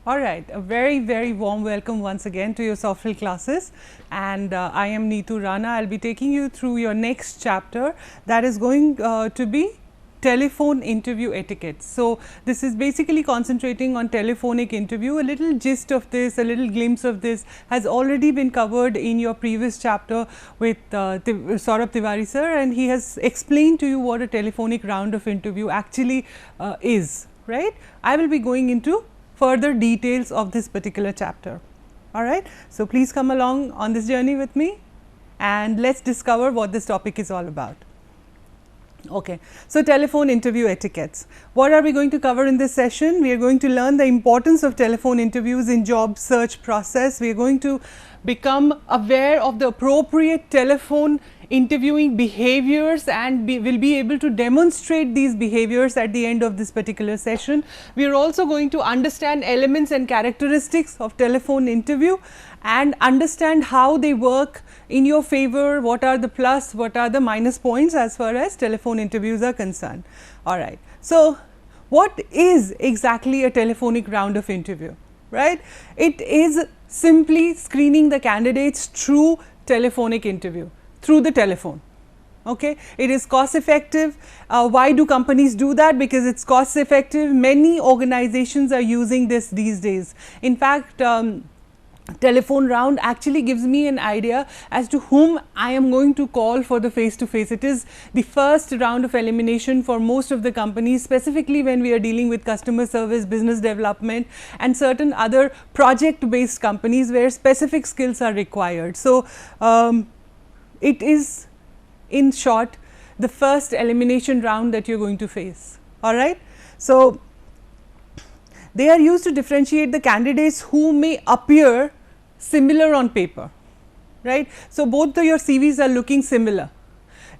All right, a very, very warm welcome once again to your software classes, and I am Neetu Rana. I'll be taking you through your next chapter that is going to be telephone interview etiquette. So, this is basically concentrating on telephonic interview. A little gist of this, a little glimpse of this has already been covered in your previous chapter with Saurabh Tiwari sir, and he has explained to you what a telephonic round of interview actually is, right. I will be going into further details of this particular chapter. All right. So, please come along on this journey with me and let us discover what this topic is all about. Okay. So, telephone interview etiquettes. What are we going to cover in this session? We are going to learn the importance of telephone interviews in job search process. We are going to become aware of the appropriate telephone interviewing behaviors and will be able to demonstrate these behaviors at the end of this particular session. We are also going to understand elements and characteristics of telephone interview and understand how they work in your favor, what are the plus, what are the minus points as far as telephone interviews are concerned. All right. So, what is exactly a telephonic round of interview, right? It is simply screening the candidates through telephonic interview, through the telephone. Okay. It is cost effective. Why do companies do that? Because it is cost effective. Many organizations are using this these days. In fact, telephone round actually gives me an idea as to whom I am going to call for the face to face. It is the first round of elimination for most of the companies, specifically when we are dealing with customer service, business development and certain other project based companies where specific skills are required. So, it is in short the first elimination round that you are going to face. All right. So, they are used to differentiate the candidates who may appear similar on paper, right. So, both your CVs are looking similar.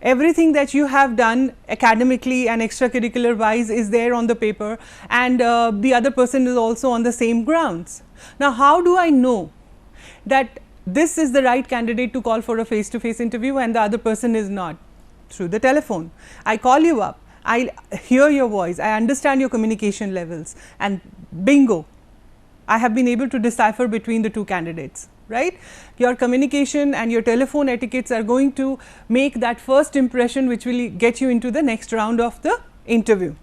Everything that you have done academically and extracurricular wise is there on the paper, and the other person is also on the same grounds. Now, how do I know that this is the right candidate to call for a face to face interview and the other person is not? Through the telephone. I call you up, I hear your voice, I understand your communication levels, and bingo, I have been able to decipher between the two candidates, right. Your communication and your telephone etiquettes are going to make that first impression which will get you into the next round of the interview.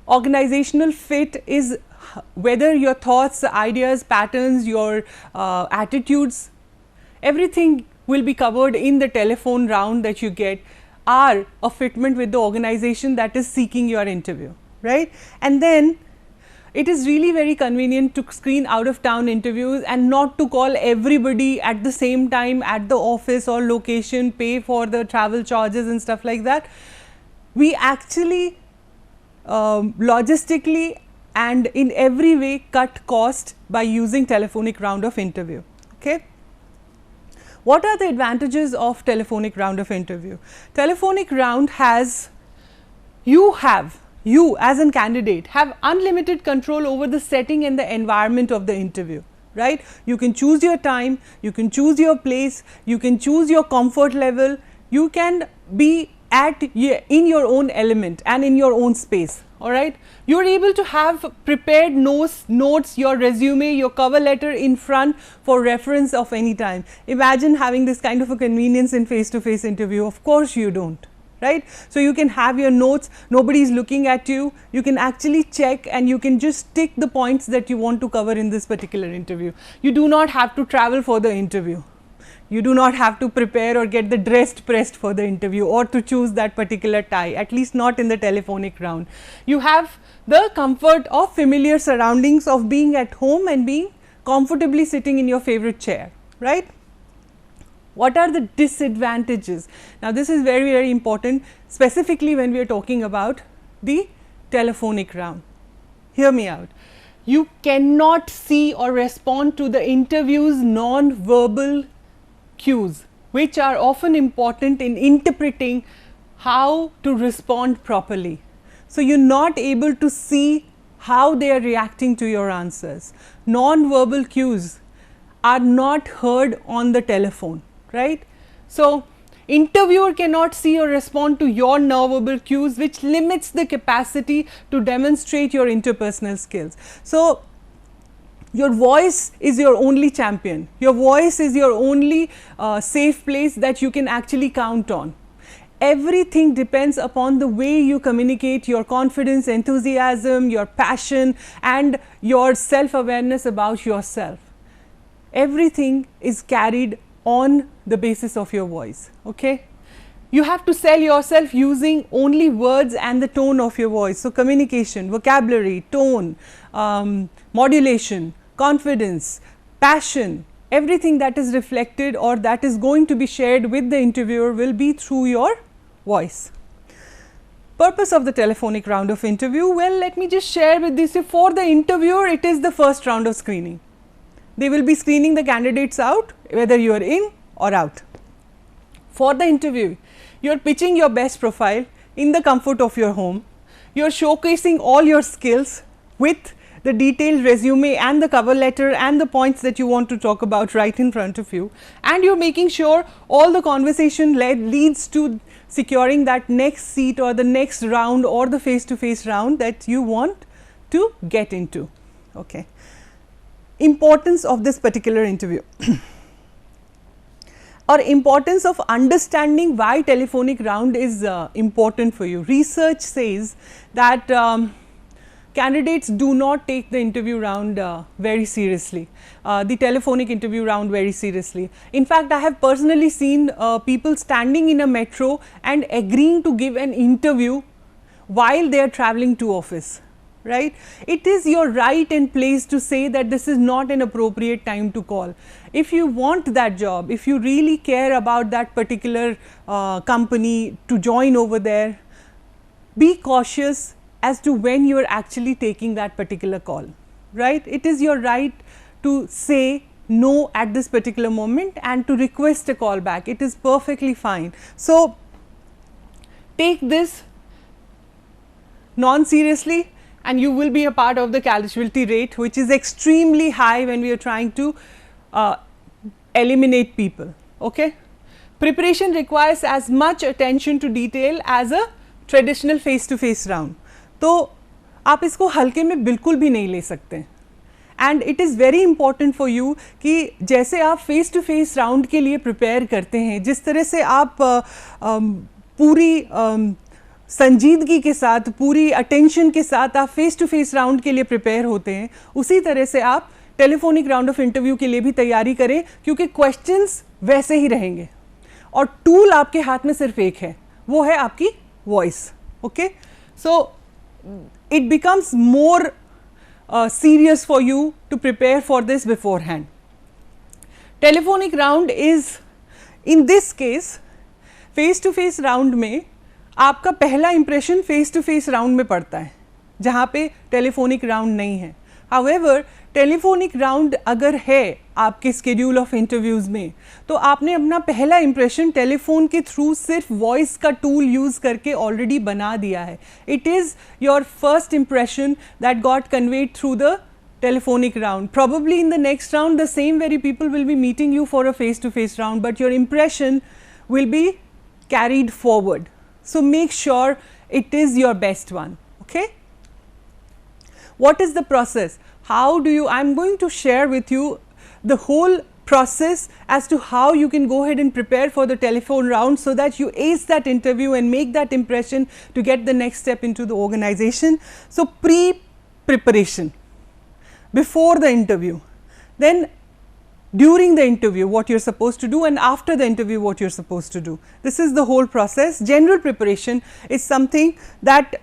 Organizational fit is whether your thoughts, ideas, patterns, your attitudes, everything will be covered in the telephone round that you get are a fitment with the organization that is seeking your interview, right. And then it is really very convenient to screen out of town interviews and not to call everybody at the same time at the office or location, pay for the travel charges and stuff like that. We actually logistically and in every way cut cost by using telephonic round of interview. Okay. What are the advantages of telephonic round of interview? Telephonic round has, you as a candidate have unlimited control over the setting and the environment of the interview, right. You can choose your time, you can choose your place, you can choose your comfort level, you can be in your own element and in your own space. All right. You are able to have prepared notes, your resume, your cover letter in front for reference of any time. Imagine having this kind of a convenience in face to face interview. Of course, you do not, right. So, you can have your notes, nobody is looking at you, you can actually check and you can just tick the points that you want to cover in this particular interview. You do not have to travel for the interview. You do not have to prepare or get the dressed pressed for the interview or to choose that particular tie, at least not in the telephonic round. You have the comfort of familiar surroundings of being at home and being comfortably sitting in your favorite chair, right. What are the disadvantages? Now, this is very, very important, specifically when we are talking about the telephonic round. Hear me out. You cannot see or respond to the interview's non-verbal cues, which are often important in interpreting how to respond properly. So, you are not able to see how they are reacting to your answers. Non-verbal cues are not heard on the telephone, right. So, Interviewer cannot see or respond to your nonverbal cues, which limits the capacity to demonstrate your interpersonal skills. So, your voice is your only champion. Your voice is your only safe place that you can actually count on. Everything depends upon the way you communicate your confidence, enthusiasm, your passion, and your self-awareness about yourself. Everything is carried on the basis of your voice, okay? You have to sell yourself using only words and the tone of your voice. So, communication, vocabulary, tone, modulation, confidence, passion, everything that is reflected or that is going to be shared with the interviewer will be through your voice. Purpose of the telephonic round of interview, well, let me just share with this. For the interviewer, it is the first round of screening. They will be screening the candidates out, whether you are in or out. For the interview, you are pitching your best profile in the comfort of your home. You are showcasing all your skills with the detailed resume and the cover letter and the points that you want to talk about right in front of you, and you are making sure all the conversation leads to securing that next seat or the next round or the face-to-face round that you want to get into. Okay. Importance of this particular interview or importance of understanding why telephonic round is important for you. Research says that candidates do not take the interview round very seriously, the telephonic interview round very seriously. In fact, I have personally seen people standing in a metro and agreeing to give an interview while they are traveling to office, right? It is your right and place to say that this is not an appropriate time to call. If you want that job, if you really care about that particular company to join over there, be cautious as to when you are actually taking that particular call, right? It is your right to say no at this particular moment and to request a call back. It is perfectly fine. So, take this non-seriously and you will be a part of the casualty rate, which is extremely high when we are trying to eliminate people, okay? Preparation requires as much attention to detail as a traditional face-to-face round. तो आप इसको हल्के में बिल्कुल भी नहीं ले सकते and it is very important for you कि जैसे आप फेस टू फेस राउंड के लिए प्रिपेयर करते हैं, जिस तरह से आप पूरी संजीदगी के साथ, पूरी अटेंशन के साथ आप फेस टू फेस राउंड के लिए प्रिपेयर होते हैं, उसी तरह से आप टेलीफोनिक राउंड ऑफ इंटरव्यू के लिए भी तैयारी करें, क्योंकि क्वेश्चंस वैसे ही रहेंगे और टूल आपके हाथ में सिर्फ एक है, वो है आपकी voice. Okay, so it becomes more serious for you to prepare for this beforehand. Telephonic round is, in this case, face to face round में आपका पहला impression face to face round में पड़ता है, जहाँ पे telephonic round नहीं है. However, टेलीफोनिक राउंड अगर है आपके स्केड्यूल ऑफ इंटरव्यूज़ में, तो आपने अपना पहला इंप्रेशन टेलीफोन के थ्रू सिर्फ वॉइस का टूल यूज़ करके ऑलरेडी बना दिया है. It is your first impression that got conveyed through the telephonic round. Probably in the next round, the same very people will be meeting you for a face-to-face round, but your impression will be carried forward. So make sure it is your best one. Okay? What is the process? How do you, I'm going to share with you the whole process as to how you can go ahead and prepare for the telephone round so that you ace that interview and make that impression to get the next step into the organization. So pre-preparation, before the interview, then during the interview what you're supposed to do, and after the interview what you're supposed to do. This is the whole process. General preparation is something that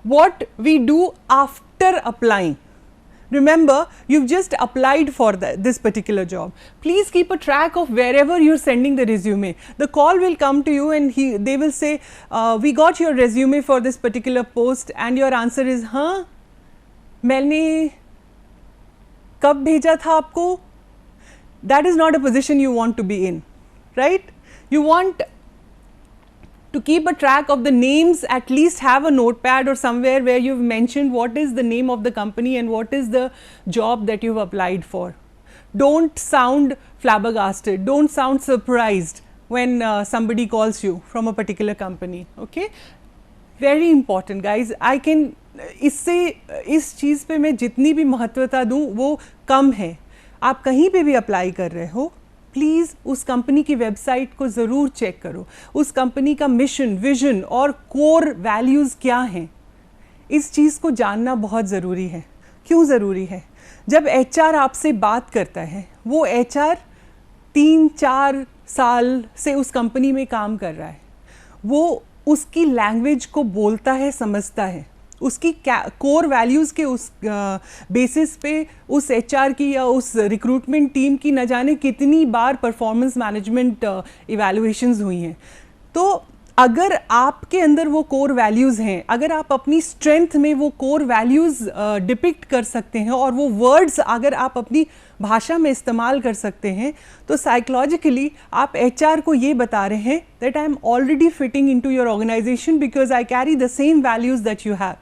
what we do after applying. Remember, you've just applied for this particular job. Please keep a track of wherever you're sending the resume. The call will come to you and they will say, we got your resume for this particular post, and your answer is, हाँ, मैंने कब भेजा था आपको? That is not a position you want to be in, right? You want to keep a track of the names, at least have a notepad or somewhere where you've mentioned what is the name of the company and what is the job that you've applied for. Don't sound flabbergasted, don't sound surprised when somebody calls you from a particular company. Okay, very important guys. I can इससे इस चीज़ पे मैं जितनी भी महत्वता दूँ वो कम है. आप कहीं पे भी अप्लाई कर रहे हो, प्लीज़ उस कंपनी की वेबसाइट को ज़रूर चेक करो. उस कंपनी का मिशन, विजन और कोर वैल्यूज़ क्या हैं, इस चीज़ को जानना बहुत ज़रूरी है. क्यों ज़रूरी है? जब HR आपसे बात करता है, वो HR 3-4 साल से उस कंपनी में काम कर रहा है, वो उसकी लैंग्वेज को बोलता है, समझता है. उसकी कोर वैल्यूज़ के उस बेसिस पे उस HR की या उस रिक्रूटमेंट टीम की न जाने कितनी बार परफॉर्मेंस मैनेजमेंट इवैल्यूएशंस हुई हैं. तो अगर आपके अंदर वो कोर वैल्यूज़ हैं, अगर आप अपनी स्ट्रेंथ में वो कोर वैल्यूज़ डिपिक्ट कर सकते हैं और वो वर्ड्स अगर आप अपनी भाषा में इस्तेमाल कर सकते हैं, तो साइकोलॉजिकली आप HR को ये बता रहे हैं that I am already fitting into your organisation because I carry the same values that you have.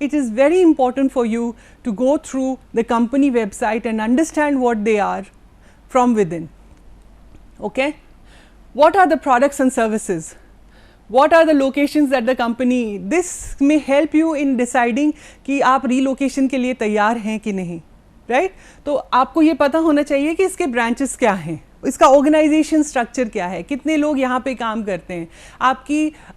It is very important for you to go through the company website and understand what they are from within. Okay? What are the products and services? What are the locations that the company? This may help you in deciding कि आप relocation के लिए तैयार हैं कि नहीं, right? तो आपको ये पता होना चाहिए कि इसके branches क्या हैं, इसका ऑर्गेनाइजेशन स्ट्रक्चर क्या है, कितने लोग यहाँ पे काम करते हैं.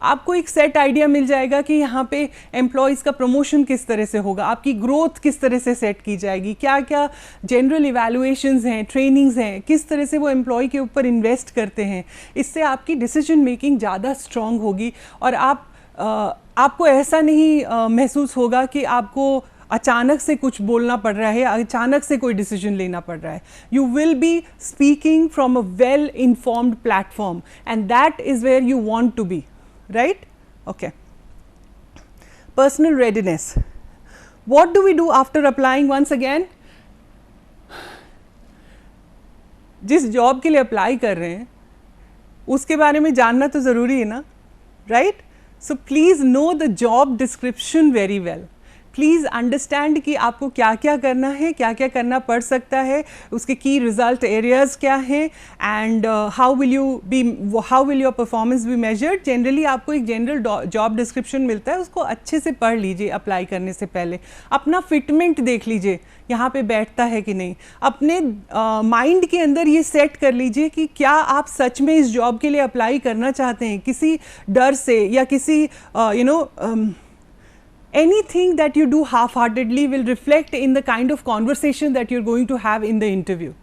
आपको एक सेट आइडिया मिल जाएगा कि यहाँ पे एम्प्लॉयज़ का प्रमोशन किस तरह से होगा, आपकी ग्रोथ किस तरह से सेट की जाएगी, क्या क्या जनरल इवैल्यूएशंस हैं, ट्रेनिंग्स हैं, किस तरह से वो एम्प्लॉय के ऊपर इन्वेस्ट करते हैं. इससे आपकी डिसीजन मेकिंग ज़्यादा स्ट्रॉन्ग होगी और आपको ऐसा नहीं महसूस होगा कि आपको अचानक से कुछ बोलना पड़ रहा है, अचानक से कोई डिसीजन लेना पड़ रहा है. You will be speaking from a well informed platform and that is where you want to be, right? Okay. Personal readiness. What do we do after applying? Once again, जिस जॉब के लिए apply कर रहे हैं उसके बारे में जानना तो ज़रूरी है ना, right? So please know the job description very well. Please understand कि आपको क्या क्या करना है, क्या क्या करना पड़ सकता है, उसके की रिजल्ट एरियाज़ क्या हैं and how will your performance be measured. Generally आपको एक जनरल जॉब डिस्क्रिप्शन मिलता है, उसको अच्छे से पढ़ लीजिए अप्लाई करने से पहले. अपना फिटमेंट देख लीजिए, यहाँ पे बैठता है कि नहीं. अपने माइंड के अंदर ये सेट कर लीजिए कि क्या आप सच में इस जॉब के लिए अप्लाई करना चाहते हैं, किसी डर से या किसी anything that you do half-heartedly will reflect in the kind of conversation that you're going to have in the interview.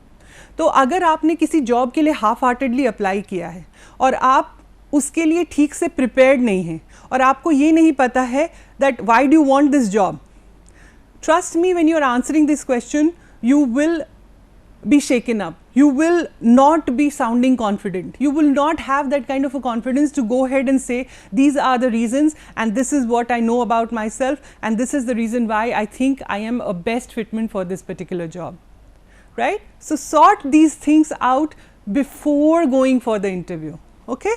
तो अगर आपने किसी जॉब के लिए half-heartedly अप्लाई किया है और आप उसके लिए ठीक से प्रिपेयर्ड नहीं हैं और आपको ये नहीं पता है that why do you want this job, trust me, when you're answering this question you will be shaken up. You will not be sounding confident. You will not have that kind of a confidence to go ahead and say these are the reasons and this is what I know about myself and this is the reason why I think I am a best fitment for this particular job, right? So sort these things out before going for the interview. Okay?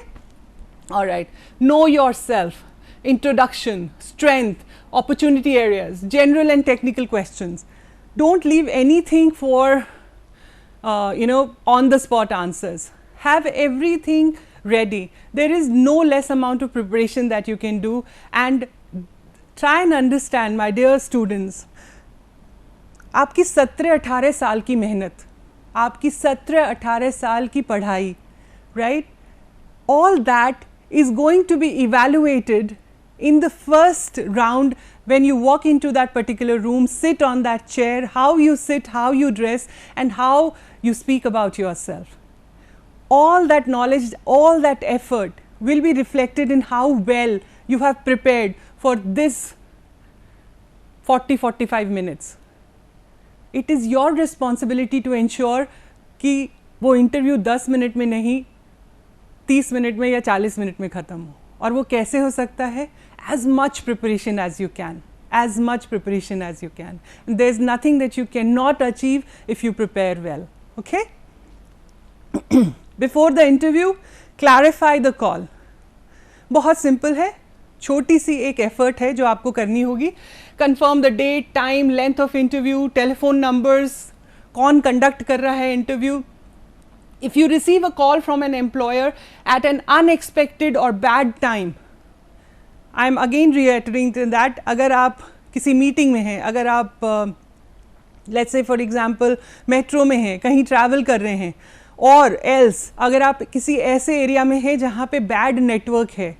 All right. Know yourself. Introduction, strength, opportunity areas, general and technical questions. Don't leave anything for on the spot answers. Have everything ready. There is no less amount of preparation that you can do and try and understand, my dear students, आपकी 17-18 साल की मेहनत, आपकी 17-18 साल की पढ़ाई, right? All that is going to be evaluated in the first round when you walk into that particular room, sit on that chair, how you sit, how you dress and how you speak about yourself. All that knowledge, all that effort will be reflected in how well you have prepared for this 40-45 minutes. It is your responsibility to ensure कि वो interview 10 minute में नहीं 30 minute में या 40 minute में ख़त्म हो. और वो कैसे हो सकता है? As much preparation as you can. As much preparation as you can. And there is nothing that you cannot achieve if you prepare well. Okay? Before the interview, clarify the call. बहुत simple है, छोटी सी एक effort है जो आपको करनी होगी. Confirm the date, time, length of interview, telephone numbers, कौन conduct कर रहा है interview, if you receive a call from an employer at an unexpected or bad time, I am again reiterating that, अगर आप किसी मीटिंग में हैं, अगर आप let's say for example metro में हैं, कहीं ट्रैवल कर रहे हैं, और एल्स अगर आप किसी ऐसे एरिया में हैं जहाँ पे बैड नेटवर्क है,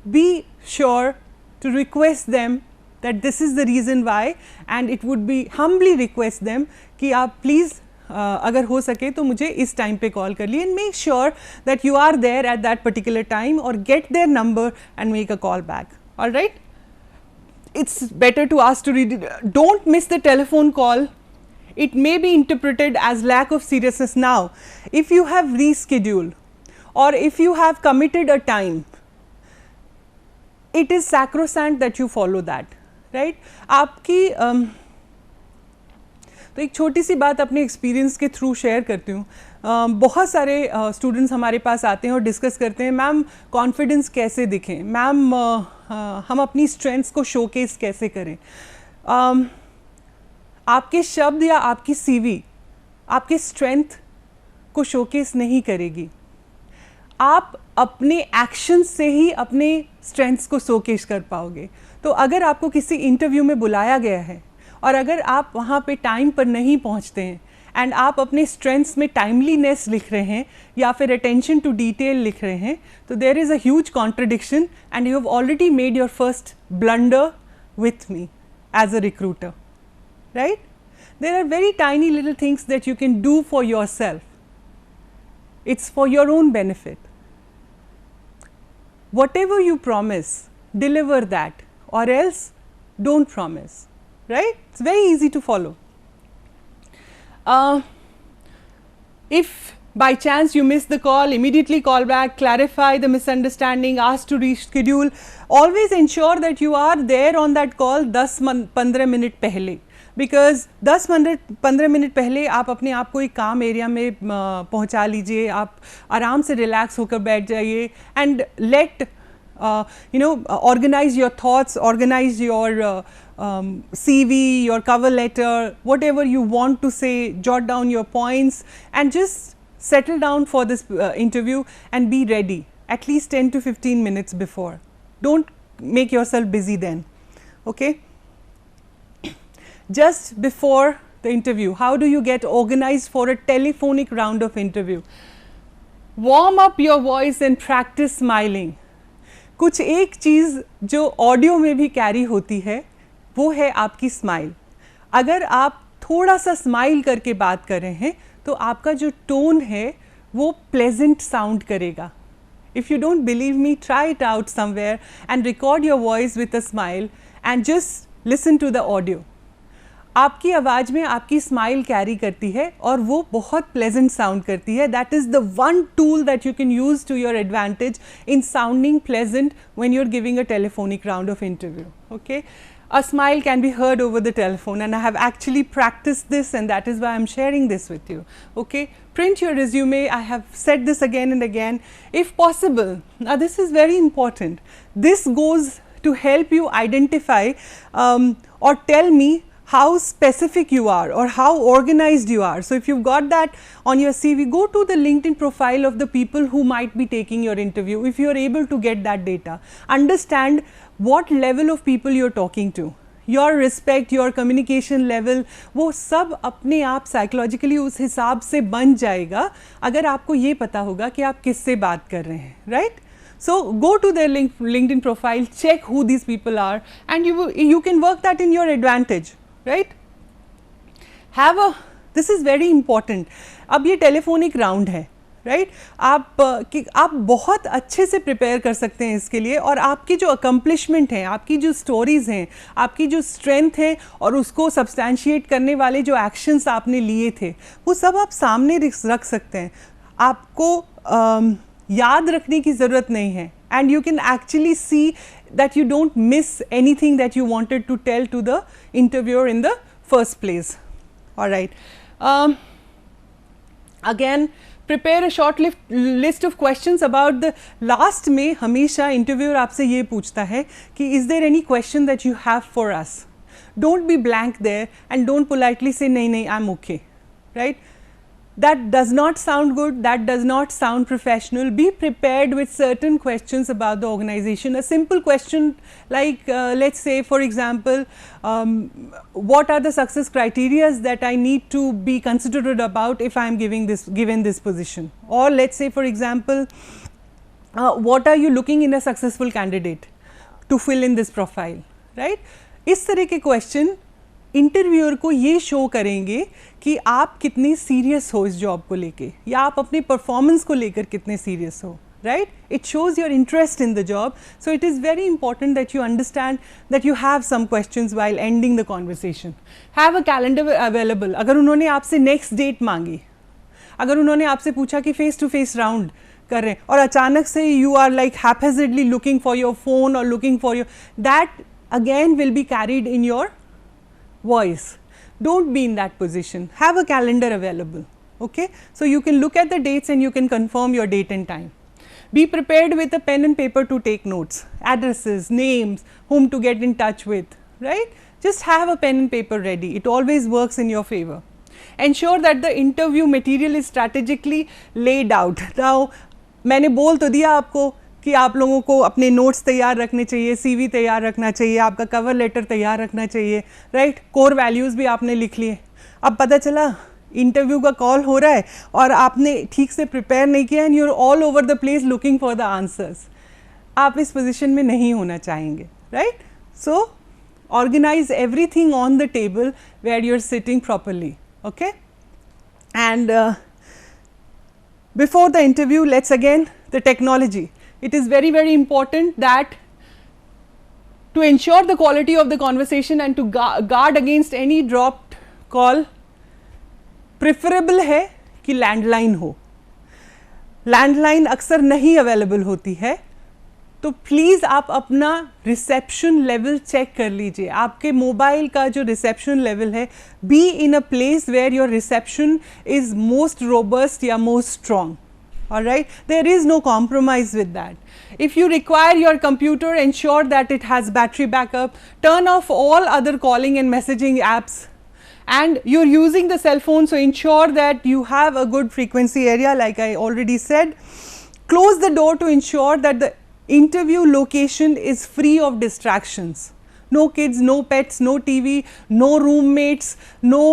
be sure to request them that this is the reason why, and it would be humbly request them कि आप प्लीज़ अगर हो सके तो मुझे इस टाइम पे कॉल कर लिए, and make sure that you are there at that particular time, or get their number and make a call back. All right, it's better to ask to read it. Don't miss the telephone call. It may be interpreted as lack of seriousness. Now if you have rescheduled or if you have committed a time, it is sacrosanct that you follow that, right? आपकी तो एक छोटी सी बात अपने experience के through share करती हूँ. बहुत सारे स्टूडेंट्स हमारे पास आते हैं और डिस्कस करते हैं, मैम कॉन्फिडेंस कैसे दिखें, मैम हम अपनी स्ट्रेंथ्स को शोकेस कैसे करें. आपके शब्द या आपकी सीवी आपके स्ट्रेंथ को शोकेस नहीं करेगी. आप अपने एक्शन से ही अपने स्ट्रेंथ्स को शोकेस कर पाओगे. तो अगर आपको किसी इंटरव्यू में बुलाया गया है और अगर आप वहाँ पे टाइम पर नहीं पहुँचते हैं एंड आप अपने स्ट्रेंथ्स में टाइमलीनेस लिख रहे हैं या फिर अटेंशन टू डिटेल लिख रहे हैं, तो there is a huge contradiction and you have already made your first blunder with me as a recruiter, right? There are very tiny little things that you can do for yourself. It's for your own benefit. Whatever you promise, deliver that, or else don't promise, right? It's very easy to follow. If by chance you miss the call, immediately call back, clarify the misunderstanding, ask to reschedule. Always ensure that you are there on that call 10-15 minute पहले, because 10-15 minute पहले आप अपने आप को एक काम area में पहुंचा लीजिए, आप आराम से रिलैक्स होकर बैठ जाइए and let organize your thoughts, organize your CV, your cover letter, whatever you want to say, jot down your points and just settle down for this interview and be ready at least 10 to 15 minutes before. Don't make yourself busy then, okay? Just before the interview, how do you get organized for a telephonic round of interview? Warm up your voice and practice smiling. कुछ एक चीज़ जो audio में भी carry होती है वो है आपकी स्माइल. अगर आप थोड़ा सा स्माइल करके बात कर रहे हैं तो आपका जो टोन है वो प्लेजेंट साउंड करेगा. If you don't believe me, try it out somewhere and record your voice with a smile and just listen to the audio. आपकी आवाज़ में आपकी स्माइल कैरी करती है और वो बहुत प्लेजेंट साउंड करती है. That is the one tool that you can use to your advantage in sounding pleasant when you are giving a telephonic round of interview. Okay, a smile can be heard over the telephone and I have actually practiced this and that is why I am sharing this with you. Okay, print your resume. I have said this again and again. If possible, now this is very important. This goes to help you identify or tell me how specific you are or how organized you are. So if you've got that on your CV, go to the LinkedIn profile of the people who might be taking your interview. If you are able to get that data, understand what level of people you're talking to, your respect, your communication level, वो सब अपने आप psychologically उस हिसाब से बन जाएगा अगर आपको ये पता होगा कि आप किससे बात कर रहे हैं, right? So go to their LinkedIn profile, check who these people are and you can work that in your advantage. Right? This is very important. अब ये टेलीफोनिक राउंड है, राइट? आप बहुत अच्छे से प्रिपेयर कर सकते हैं इसके लिए और आपकी जो अकम्पलिशमेंट हैं, आपकी जो स्टोरीज़ हैं, आपकी जो स्ट्रेंथ है और उसको सब्सटैंशिएट करने वाले जो एक्शंस आपने लिए थे वो सब आप सामने रख सकते हैं. आपको याद रखने की ज़रूरत नहीं है and you can actually see that you don't miss anything that you wanted to tell to the interviewer in the first place. All right. Again, prepare a short list of questions about the last में हमेशा interviewer आपसे ये पूछता है कि is there any question that you have for us? Don't be blank there and don't politely say नहीं I'm okay, right? that does not sound good, that does not sound professional. Be prepared with certain questions about the organization. A simple question like let's say for example, what are the success criteria that I need to be considerate about if I am given this position, or let's say for example, what are you looking in a successful candidate to fill in this profile, right? इस तरह के question interviewer को ये show करेंगे कि आप कितने serious हो इस जॉब को लेके, या आप अपनी परफॉर्मेंस को लेकर कितने सीरियस हो, right? It shows your interest in the job. So it is very important that you understand that you have some questions while ending the conversation. Have a calendar available. अगर उन्होंने आपसे next date मांगी, अगर उन्होंने आपसे पूछा कि face to face round कर रहे हैं और अचानक से you are like haphazardly looking for your phone or looking for your, that again will be carried in your voice. Don't be in that position. Have a calendar available, okay? So you can look at the dates and you can confirm your date and time. Be prepared with a pen and paper to take notes, addresses, names, whom to get in touch with, right? Just have a pen and paper ready. It always works in your favor. Ensure that the interview material is strategically laid out. Now, मैंने बोल तो दिया आपको कि आप लोगों को अपने नोट्स तैयार रखने चाहिए, CV तैयार रखना चाहिए, आपका कवर लेटर तैयार रखना चाहिए, राइट? कोर वैल्यूज़ भी आपने लिख लिए. अब पता चला इंटरव्यू का कॉल हो रहा है और आपने ठीक से प्रिपेयर नहीं किया and you are all over the place looking for the answers. आप इस पोजिशन में नहीं होना चाहेंगे, right? So organise everything on the table where you are sitting properly, okay? And before the interview, let's again, the technology. It is very, very important that to ensure the quality of the conversation and to guard against any dropped call, preferable है कि landline हो. Landline अक्सर नहीं available होती है, तो please आप अपना रिसेप्शन लेवल चेक कर लीजिए. आपके मोबाइल का जो रिसेप्शन लेवल है, be in a place where your reception is most robust या most strong. Alright, there is no compromise with that. If you require your computer, ensure that it has battery backup. Turn off all other calling and messaging apps. And you're using the cell phone, so ensure that you have a good frequency area like I already said. Close the door to ensure that the interview location is free of distractions. No kids, no pets, no TV, no roommates, no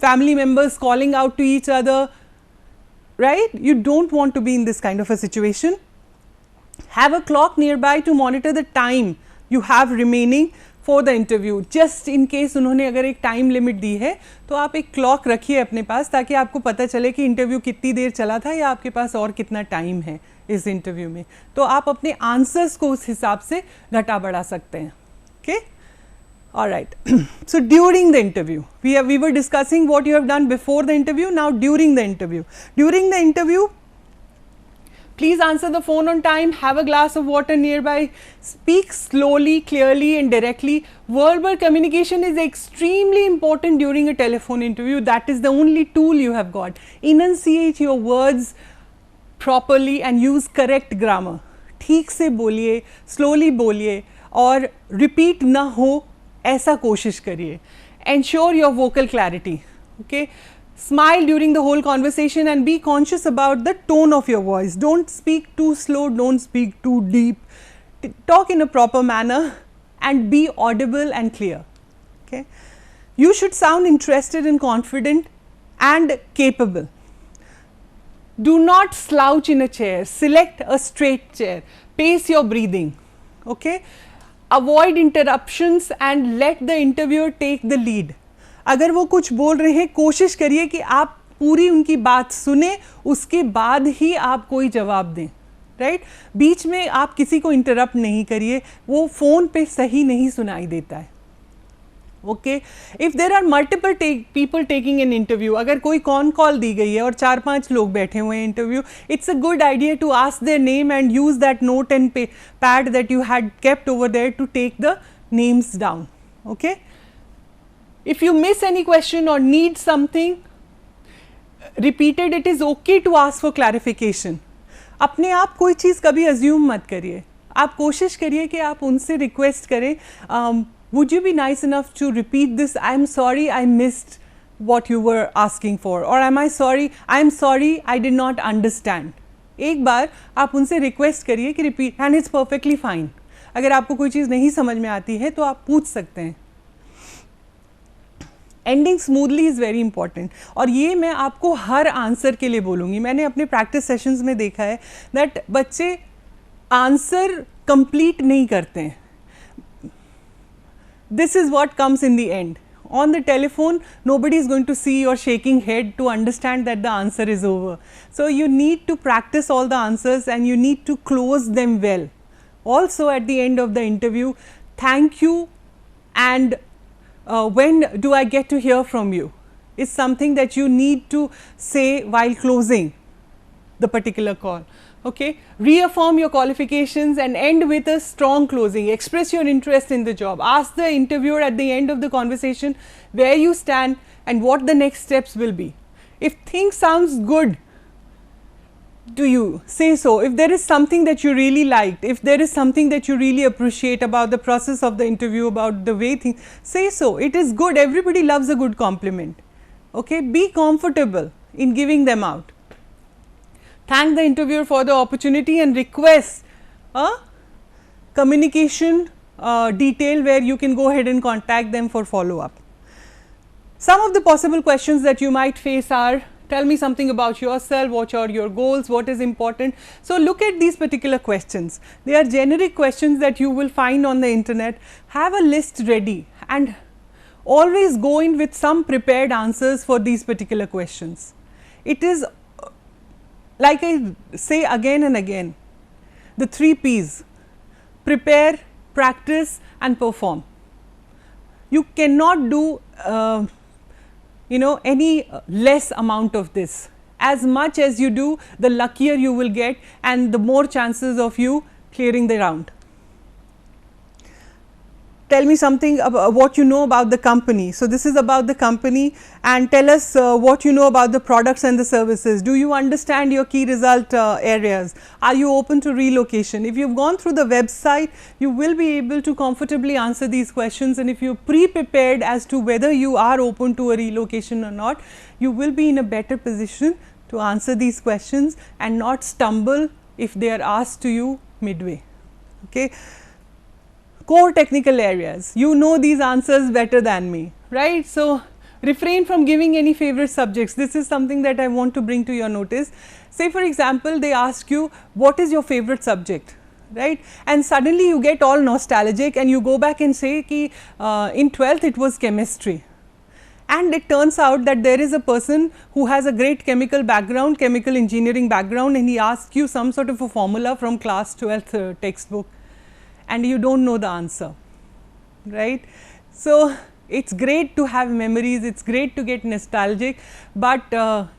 family members calling out to each other. Right? You don't want to be in this kind of a situation. Have a clock nearby to monitor the time you have remaining for the interview. Just in case उन्होंने अगर एक time limit दी है, तो आप एक clock रखिए अपने पास ताकि आपको पता चले कि interview कितनी देर चला था या आपके पास और कितना time है इस interview में. तो आप अपने answers को उस हिसाब से घटा बढ़ा सकते हैं. Okay? All right. So during the interview, we were discussing what you have done before the interview. Now during the interview. During the interview, please answer the phone on time. Have a glass of water nearby. Speak slowly, clearly, and directly. Verbal communication is extremely important during a telephone interview. That is the only tool you have got. Enunciate your words properly and use correct grammar. ठीक से बोलिए, slowly बोलिए, और repeat ना हो ऐसा कोशिश करिए. Ensure your vocal clarity. Okay? Smile during the whole conversation and be conscious about the tone of your voice. Don't speak too slow, don't speak too deep. Talk in a proper manner and be audible and clear. Okay? You should sound interested and confident and capable. Do not slouch in a chair. Select a straight chair. Pace your breathing. Okay? Avoid interruptions and let the interviewer take the lead. अगर वो कुछ बोल रहे हैं, कोशिश करिए कि आप पूरी उनकी बात सुने, उसके बाद ही आप कोई जवाब दें. राइट? बीच में आप किसी को इंटरप्ट नहीं करिए, वो फ़ोन पे सही नहीं सुनाई देता है. Okay? If there are multiple people taking an interview, अगर कोई कॉल दी गई है और 4-5 लोग बैठे हुए हैं interview, it's a good idea to ask their name and use that note and pad that you had kept over there to take the names down. Okay? If you miss any question or need something repeated, it is okay to ask for clarification. अपने आप कोई चीज़ कभी assume मत करिए. आप कोशिश करिए कि आप उनसे request करें, would you be nice enough to repeat this? I am sorry I missed what you were asking for, or am I am sorry I did not understand. एक बार आप उनसे रिक्वेस्ट करिए कि repeat, and it's perfectly fine. अगर आपको कोई चीज़ नहीं समझ में आती है तो आप पूछ सकते हैं. Ending smoothly is very important, और ये मैं आपको हर आंसर के लिए बोलूँगी. मैंने अपने प्रैक्टिस सेशंस में देखा है दैट बच्चे आंसर कंप्लीट नहीं करते हैं. This is what comes in the end. On the telephone, nobody is going to see your shaking head to understand that the answer is over. So you need to practice all the answers and you need to close them well. Also at the end of the interview, thank you and when do I get to hear from you is something that you need to say while closing the particular call. Okay, reaffirm your qualifications and end with a strong closing. Express your interest in the job. Ask the interviewer at the end of the conversation where you stand and what the next steps will be. If things sounds good to you, say so. If there is something that you really liked, if there is something that you really appreciate about the process of the interview, about the way things, say so. It is good. Everybody loves a good compliment. Okay, be comfortable in giving them out. Thank the interviewer for the opportunity and request a communication detail where you can go ahead and contact them for follow up. Some of the possible questions that you might face are, tell me something about yourself, what are your goals, what is important. So look at these particular questions. They are generic questions that you will find on the internet. Have a list ready and always go in with some prepared answers for these particular questions. It is like I say again and again, the 3 P's: prepare, practice and perform. You cannot do any less amount of this. As much as you do, the luckier you will get and the more chances of you clearing the round. Tell me something about what you know about the company. So this is about the company, and tell us what you know about the products and the services. Do you understand your key result areas? Are you open to relocation? If you've gone through the website, you will be able to comfortably answer these questions, and if you're pre-prepared as to whether you are open to a relocation or not, you will be in a better position to answer these questions and not stumble if they are asked to you midway. Okay. Core technical areas, you know these answers better than me, right? So refrain from giving any favorite subjects. This is something that I want to bring to your notice. Say for example, they ask you, what is your favorite subject, right? And suddenly you get all nostalgic and you go back and say ki in 12th it was chemistry. And it turns out that there is a person who has a great chemical background, chemical engineering background, and he asks you some sort of a formula from class 12th textbook, and you don't know the answer, right? So it's great to have memories, it's great to get nostalgic, but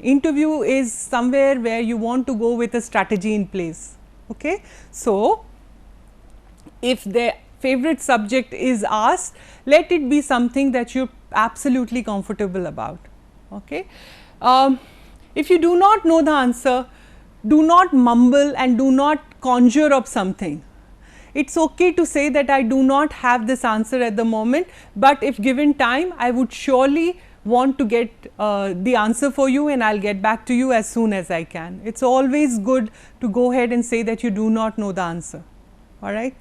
interview is somewhere where you want to go with a strategy in place. Okay, so if the favorite subject is asked, let it be something that you're absolutely comfortable about. Okay, if you do not know the answer, do not mumble and do not conjure up something. It's okay to say that I do not have this answer at the moment, but if given time, I would surely want to get the answer for you, and I'll get back to you as soon as I can. It's always good to go ahead and say that you do not know the answer. All right.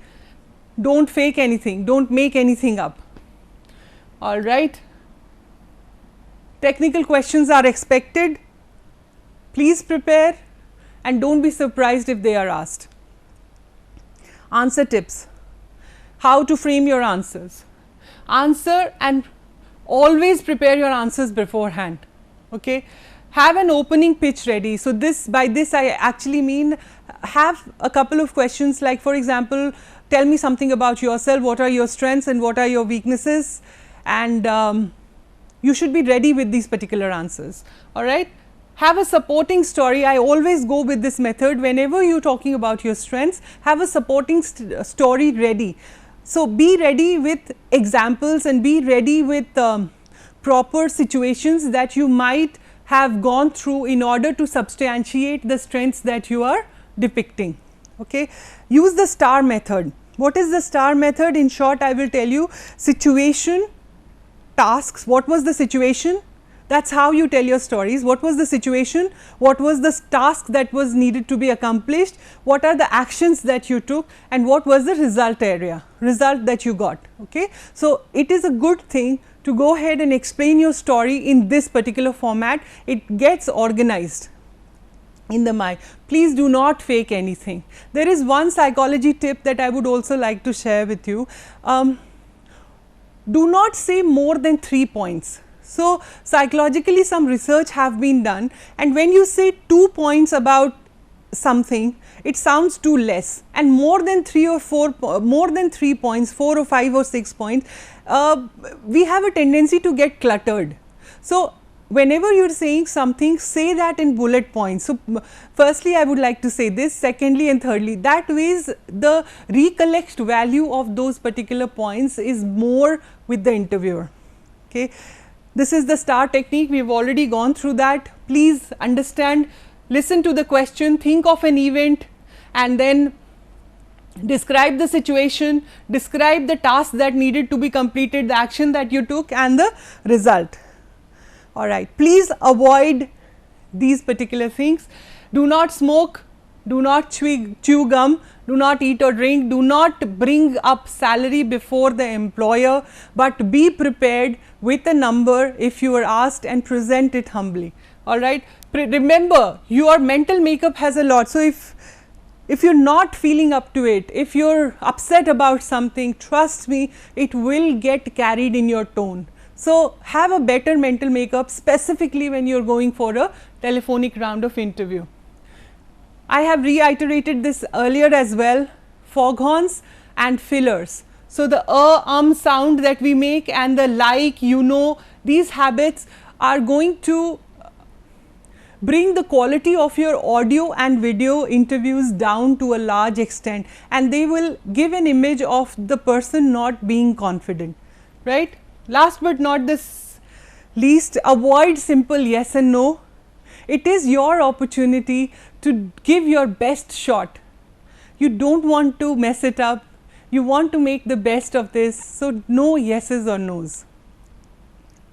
Don't fake anything. Don't make anything up. All right. Technical questions are expected. Please prepare and don't be surprised if they are asked. Answer tips: how to frame your answers. Answer and always prepare your answers beforehand. Okay, have an opening pitch ready. So by this I actually mean have a couple of questions, like for example, tell me something about yourself, what are your strengths and what are your weaknesses, and you should be ready with these particular answers. All right. Have a supporting story. I always go with this method. Whenever you are talking about your strengths, have a supporting story ready. So be ready with examples and be ready with proper situations that you might have gone through in order to substantiate the strengths that you are depicting. Okay. Use the STAR method. What is the STAR method? In short, I will tell you: situation, tasks. What was the situation? That's how you tell your stories. What was the situation? What was the task that was needed to be accomplished? What are the actions that you took? And what was the result that you got? Okay. So, it is a good thing to go ahead and explain your story in this particular format. It gets organized in the mind. Please do not fake anything. There is one psychology tip that I would also like to share with you. Do not say more than 3 points. So, psychologically some research have been done, and when you say 2 points about something, it sounds too less, and more than 3 or 4, more than 3 points, 4 or 5 or 6 points, we have a tendency to get cluttered. So, whenever you are saying something, say that in bullet points. So, firstly I would like to say this, secondly and thirdly, that ways the recollect value of those particular points is more with the interviewer. Okay. This is the STAR technique, we have already gone through that. Please understand, listen to the question, think of an event, and then describe the situation, describe the task that needed to be completed, the action that you took, and the result. Alright, please avoid these particular things. Do not smoke, do not chew gum, do not eat or drink, do not bring up salary before the employer, but be prepared with a number if you are asked and present it humbly. Alright, remember your mental makeup has a lot. So, if you are not feeling up to it, if you are upset about something, trust me, it will get carried in your tone. So, have a better mental makeup, specifically when you are going for a telephonic round of interview. I have reiterated this earlier as well, foghorns and fillers. So, the sound that we make and the like, you know, these habits are going to bring the quality of your audio and video interviews down to a large extent, and they will give an image of the person not being confident, right. Last but not the least, avoid simple yes and no. It is your opportunity to give your best shot. You do not want to mess it up, you want to make the best of this. So, no yeses or nos.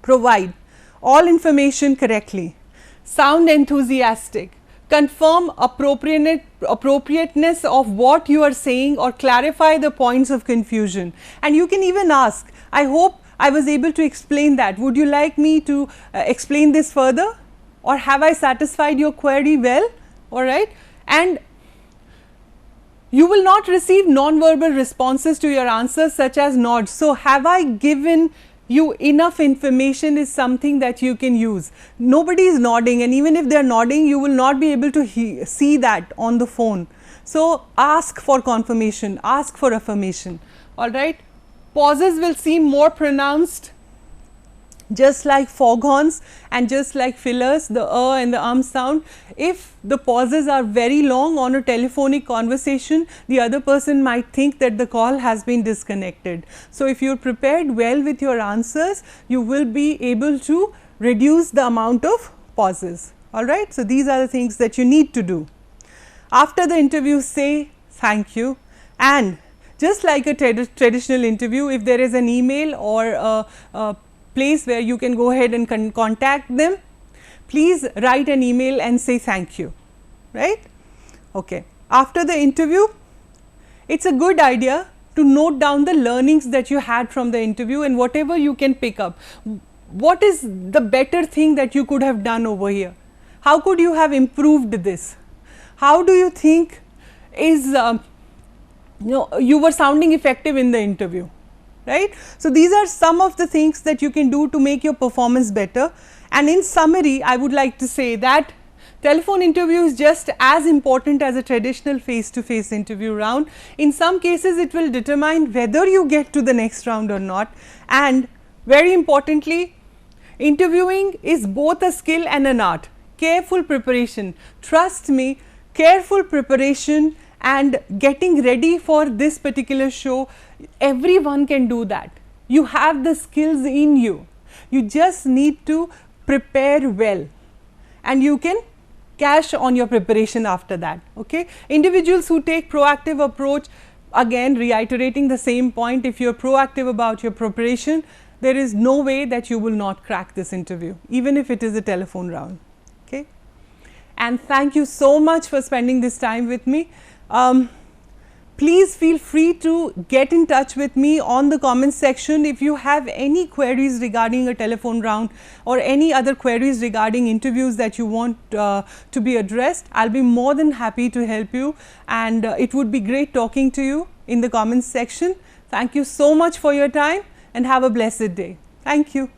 Provide all information correctly, sound enthusiastic, confirm appropriateness of what you are saying or clarify the points of confusion. And you can even ask, I hope I was able to explain that. Would you like me to explain this further, or have I satisfied your query well? Alright. And you will not receive non-verbal responses to your answers such as nods. So, have I given you enough information is something that you can use. Nobody is nodding, and even if they are nodding, you will not be able to see that on the phone. So, ask for confirmation, ask for affirmation. Alright. Pauses will seem more pronounced, just like foghorns and just like fillers, the and the sound. If the pauses are very long on a telephonic conversation, the other person might think that the call has been disconnected. So, if you are prepared well with your answers, you will be able to reduce the amount of pauses. Alright. So, these are the things that you need to do. After the interview, say thank you, and just like a traditional interview, if there is an email or a place where you can go ahead and contact them, please write an email and say thank you, right. Okay. After the interview, it is a good idea to note down the learnings that you had from the interview and whatever you can pick up. What is the better thing that you could have done over here? How could you have improved this? How do you think is you were sounding effective in the interview, right. So, these are some of the things that you can do to make your performance better. And in summary, I would like to say that telephone interview is just as important as a traditional face-to-face interview round. In some cases, it will determine whether you get to the next round or not. And very importantly, interviewing is both a skill and an art. Careful preparation, trust me, careful preparation and getting ready for this particular show, everyone can do that. You have the skills in you, you just need to prepare well, and you can cash on your preparation after that. Okay. Individuals who take proactive approach, again reiterating the same point, if you are proactive about your preparation, there is no way that you will not crack this interview, even if it is a telephone round. Okay? And thank you so much for spending this time with me. Please feel free to get in touch with me on the comments section if you have any queries regarding a telephone round or any other queries regarding interviews that you want to be addressed. I'll be more than happy to help you, and it would be great talking to you in the comments section. Thank you so much for your time and have a blessed day. Thank you.